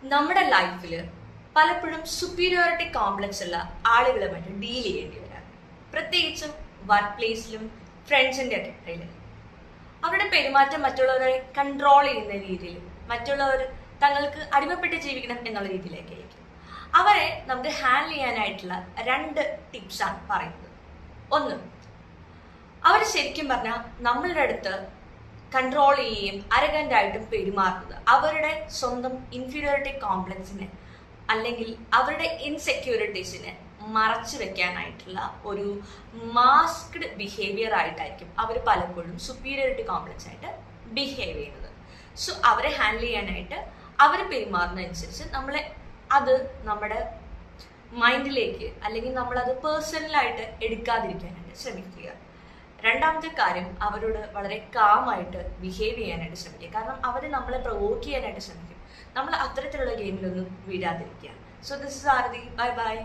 നമ്മുടെ ലൈഫിൽ പലപ്പോഴും സുപ്പീരിയോറിറ്റി കോംപ്ലക്സ് ഉള്ള ആളുകളുമായിട്ട് ഡീൽ ചെയ്യേണ്ടി വരാം. പ്രത്യേകിച്ചും വർക്ക് പ്ലേസിലും ഫ്രണ്ട്സിന്റെ ഒക്കെ ഇടയിൽ അവരുടെ പെരുമാറ്റം മറ്റുള്ളവരെ കൺട്രോൾ ചെയ്യുന്ന രീതിയിൽ, മറ്റുള്ളവർ തങ്ങൾക്ക് അടിമപ്പെട്ട് ജീവിക്കണം എന്നുള്ള രീതിയിലേക്കായിരിക്കും. അവരെ നമുക്ക് ഹാൻഡിൽ ചെയ്യാനായിട്ടുള്ള 2 ടിപ്സാണ് പറയുന്നത്. ഒന്ന്, അവർ ശരിക്കും പറഞ്ഞാൽ നമ്മളുടെ അടുത്ത് കൺട്രോൾ ചെയ്യുകയും അരഗന്റ് ആയിട്ടും പെരുമാറുന്നത് അവരുടെ സ്വന്തം ഇൻഫീരിയോറിറ്റി കോംപ്ലക്സിനെ അല്ലെങ്കിൽ അവരുടെ ഇൻസെക്യൂരിറ്റീസിനെ മറച്ചു വെക്കാനായിട്ടുള്ള ഒരു മാസ്ക്ഡ് ബിഹേവിയർ ആയിട്ടായിരിക്കും അവർ പലപ്പോഴും സുപ്പീരിയോറിറ്റി കോംപ്ലക്സ് ആയിട്ട് ബിഹേവ് ചെയ്യുന്നത്. സോ അവരെ ഹാൻഡിൽ ചെയ്യാനായിട്ട് അവർ പെരുമാറുന്നതനുസരിച്ച് അത് നമ്മുടെ മൈൻഡിലേക്ക് അല്ലെങ്കിൽ നമ്മളത് പേഴ്സണലായിട്ട് എടുക്കാതിരിക്കാനായിട്ട് ശ്രമിക്കുക. രണ്ടാമത്തെ കാര്യം, അവരോട് വളരെ കാമായിട്ട് ബിഹേവ് ചെയ്യാനായിട്ട് ശ്രമിക്കുക. കാരണം അവർ നമ്മളെ പ്രൊവോക്ക് ചെയ്യാനായിട്ട് ശ്രമിക്കും. നമ്മൾ അത്തരത്തിലുള്ള ഗെയിമിലൊന്നും വീഴാതിരിക്കുക. So this is Aarathi. Bye by.